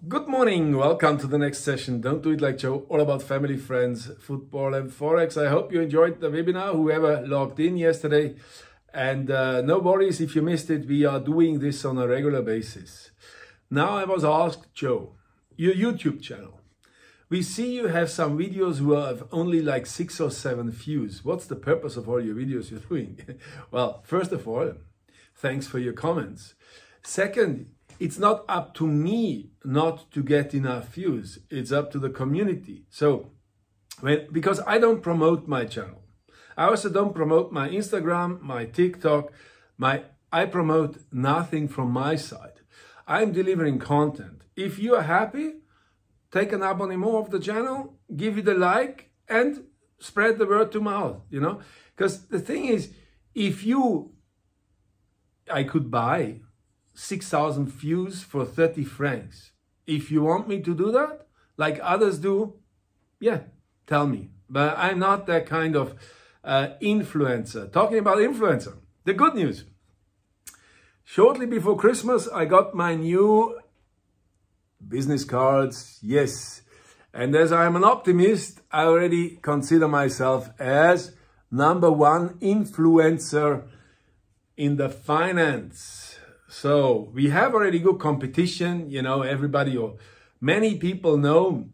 Good morning, welcome to the next session. Don't do it like Joe, all about family, friends, football and Forex. I hope you enjoyed the webinar, whoever logged in yesterday. And no worries if you missed it, we are doing this on a regular basis. Now I was asked, Joe, your YouTube channel. We see you have some videos who have only like 6 or 7 views. What's the purpose of all your videos you're doing? Well, first of all, thanks for your comments. Second, it's not up to me not to get enough views. It's up to the community. So, because I don't promote my channel. I also don't promote my Instagram, my TikTok. I promote nothing from my side. I'm delivering content. If you are happy, take an abonnement of the channel, give it a like, and spread the word to mouth, Because the thing is, I could buy 6,000 views for 30 francs. If you want me to do that, like others do, yeah, tell me. But I'm not that kind of influencer. Talking about influencer, the good news. Shortly before Christmas, I got my new business cards, yes. And as I'm an optimist, I already consider myself as #1 influencer in the finance. So we have already good competition, everybody or many people know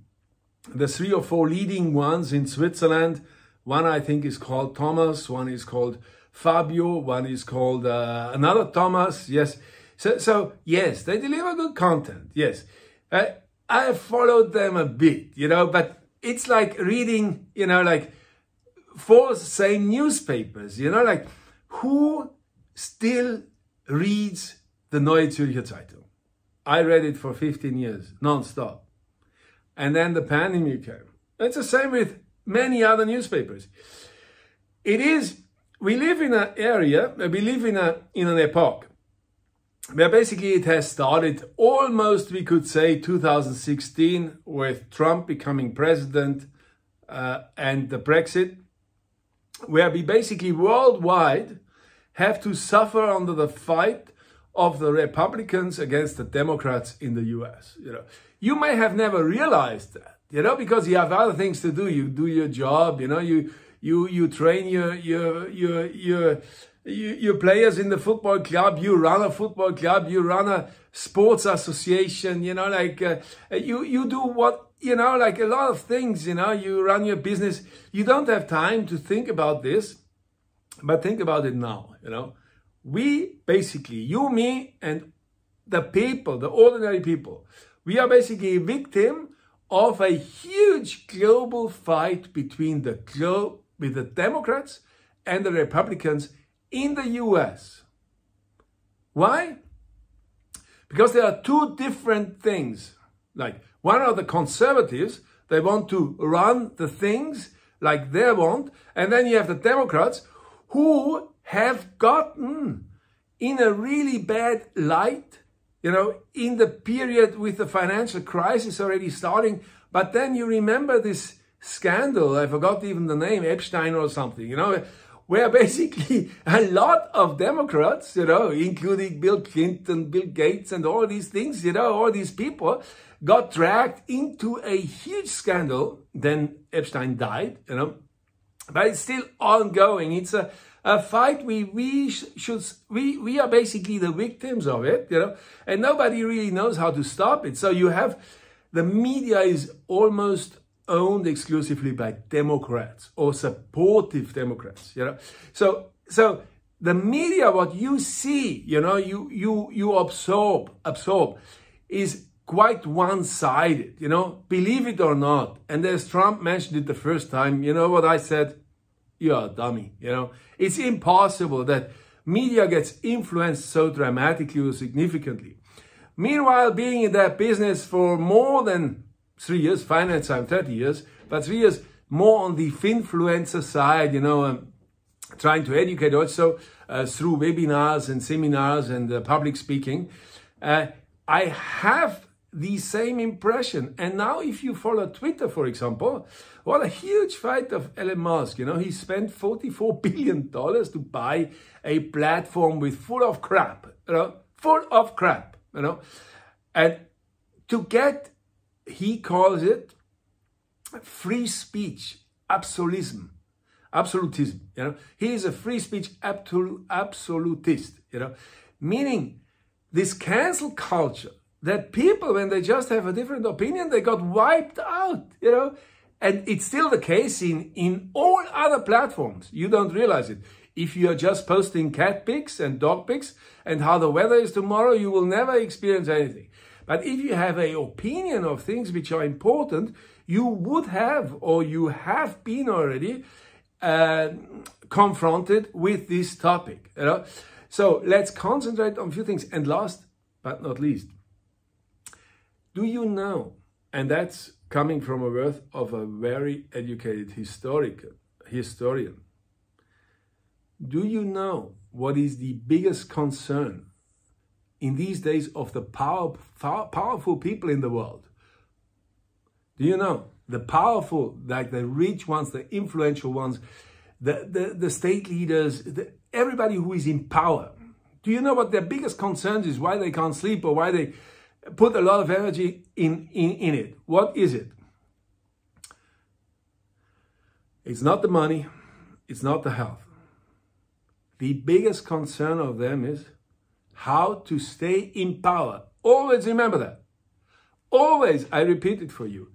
the 3 or 4 leading ones in Switzerland. One I think is called Thomas, one is called Fabio, one is called another Thomas, yes. So yes, they deliver good content, yes. I followed them a bit, but it's like reading, like 4 same newspapers, like who still reads the Neue Zürcher Zeitung? I read it for 15 years, non-stop. And then the pandemic came. It's the same with many other newspapers. We live in an area, we live in an epoch where basically it has started almost, we could say, 2016 with Trump becoming president and the Brexit, where we basically worldwide have to suffer under the fight of the Republicans against the Democrats in the US. You may have never realized that, because you have other things to do. You do your job, you train your players in the football club, you run a football club, you run a sports association, you do what, like a lot of things, you run your business. You don't have time to think about this, but think about it now, We basically, you, me, and the people, the ordinary people, we are basically a victim of a huge global fight between with the Democrats and the Republicans in the US. Why? Because there are 2 different things. Like, one are the conservatives, they want to run the things like they want, and then you have the Democrats who have gotten in a really bad light, in the period with the financial crisis already starting. But then you remember this scandal, I forgot even the name, Epstein or something, where basically a lot of Democrats, including Bill Clinton, Bill Gates and all these things, all these people got dragged into a huge scandal. Then Epstein died, but it's still ongoing. It's a fight we are basically the victims of it, and nobody really knows how to stop it. So the media is almost owned exclusively by Democrats or supportive Democrats, So the media, what you see, you absorb is quite one-sided, believe it or not. And as Trump mentioned it the first time, you know what I said? You're a dummy, It's impossible that media gets influenced so dramatically or significantly. Meanwhile, being in that business for more than 3 years, finance I'm 30 years, but 3 years more on the finfluencer side, trying to educate also through webinars and seminars and public speaking. I have the same impression. And now if you follow Twitter, for example, what a huge fight of Elon Musk. He spent $44 billion to buy a platform with full of crap, full of crap, And to get, he calls it free speech absolutism. You know, he is a free speech absolutist. You know, meaning this cancel culture that people, when they just have a different opinion, they got wiped out. You know, and it's still the case in all other platforms. You don't realize it. If you are just posting cat pics and dog pics and how the weather is tomorrow, you will never experience anything. But if you have an opinion of things which are important, you would have, or you have been already confronted with this topic. You know? So let's concentrate on a few things. And last but not least, do you know, and that's coming from a word of a very educated historian, do you know what is the biggest concern in these days of the powerful people in the world? Do you know? The powerful, like the rich ones, the influential ones, the state leaders, everybody who is in power. Do you know what their biggest concerns is? Why they can't sleep or why they put a lot of energy in it? What is it? It's not the money. It's not the health. The biggest concern of them is how to stay in power. Always remember that. Always, I repeat it for you.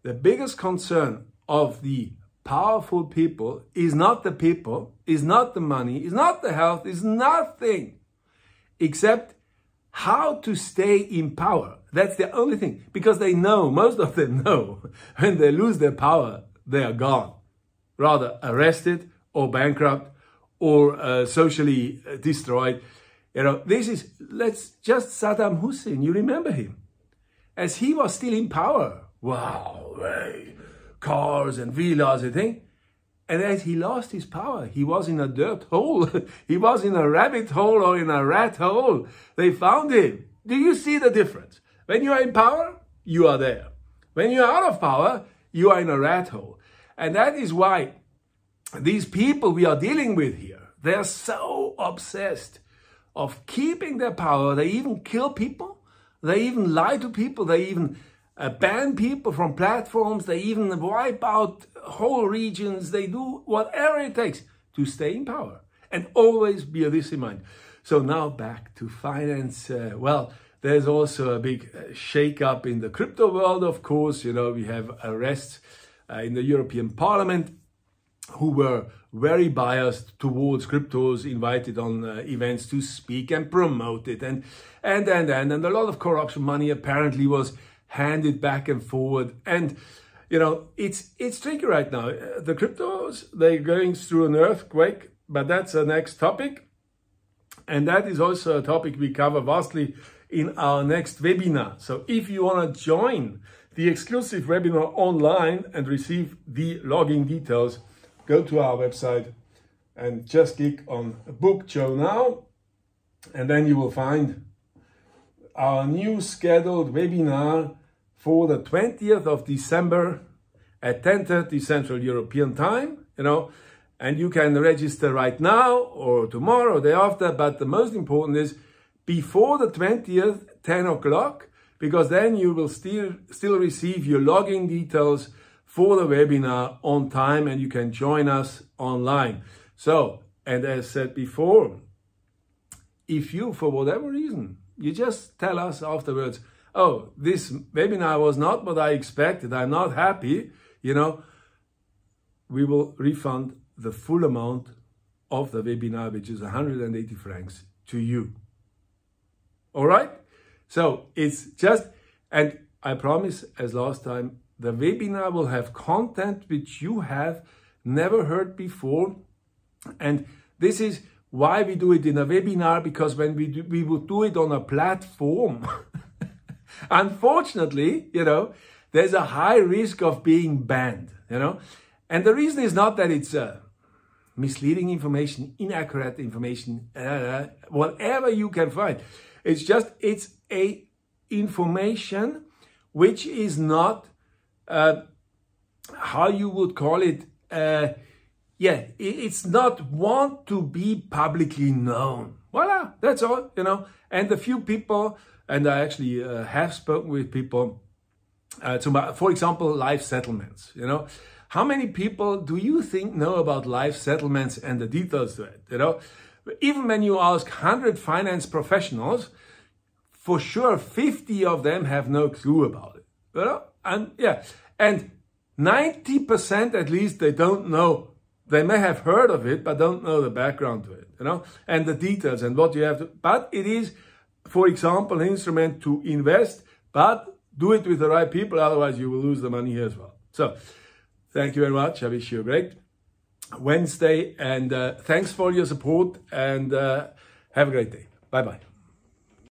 The biggest concern of the powerful people is not the people, is not the money, is not the health, is nothing except how to stay in power. That's the only thing. Because they know, most of them know, when they lose their power, they are gone. Rather arrested or bankrupt or socially destroyed. You know, this is, let's just Saddam Hussein, you remember him. As he was still in power, wow, hey, cars and villas and thing. And as he lost his power, he was in a dirt hole. He was in a rabbit hole or in a rat hole. They found him. Do you see the difference? When you are in power, you are there. When you are out of power, you are in a rat hole. And that is why these people we are dealing with here, they are so obsessed of keeping their power. They even kill people. They even lie to people. They even ban people from platforms. They even wipe out whole regions. They do whatever it takes to stay in power. And always bear this in mind. So now back to finance. Well, there's also a big shake-up in the crypto world, of course. You know, we have arrests in the European Parliament who were very biased towards cryptos, invited on events to speak and promote it. And a lot of corruption money apparently was handed back and forward. And, you know, it's tricky right now. The cryptos, they're going through an earthquake, but that's the next topic. And that is also a topic we cover vastly in our next webinar. So if you want to join the exclusive webinar online and receive the login details, go to our website and just click on Book Joe Now, and then you will find our new scheduled webinar for the 20th of December at 10:30 Central European Time, you know, and you can register right now or tomorrow or the day after, but the most important is before the 20th, 10 o'clock, because then you will still receive your login details for the webinar on time and you can join us online. So, and as said before, if you, for whatever reason, you just tell us afterwards, oh, this webinar was not what I expected, I'm not happy, you know, we will refund the full amount of the webinar, which is 180 francs to you. All right? So it's just, and I promise, as last time, the webinar will have content which you have never heard before. And this is why we do it in a webinar, because when we would do it on a platform, unfortunately, you know, there's a high risk of being banned, you know. And the reason is not that it's misleading information, inaccurate information, whatever you can find. It's just, it's a information which is not, how you would call it, it's not want to be publicly known. Voila, that's all, you know. And the few people and I actually have spoken with people, for example, life settlements, you know. How many people do you think know about life settlements and the details to it, you know? Even when you ask 100 finance professionals, for sure 50 of them have no clue about it, you know? And yeah, and 90% at least, they don't know. They may have heard of it, but don't know the background to it, you know, and the details and what you have to. But it is, for example, an instrument to invest, but do it with the right people. Otherwise, you will lose the money here as well. So thank you very much. I wish you a great Wednesday, and thanks for your support, and have a great day. Bye-bye.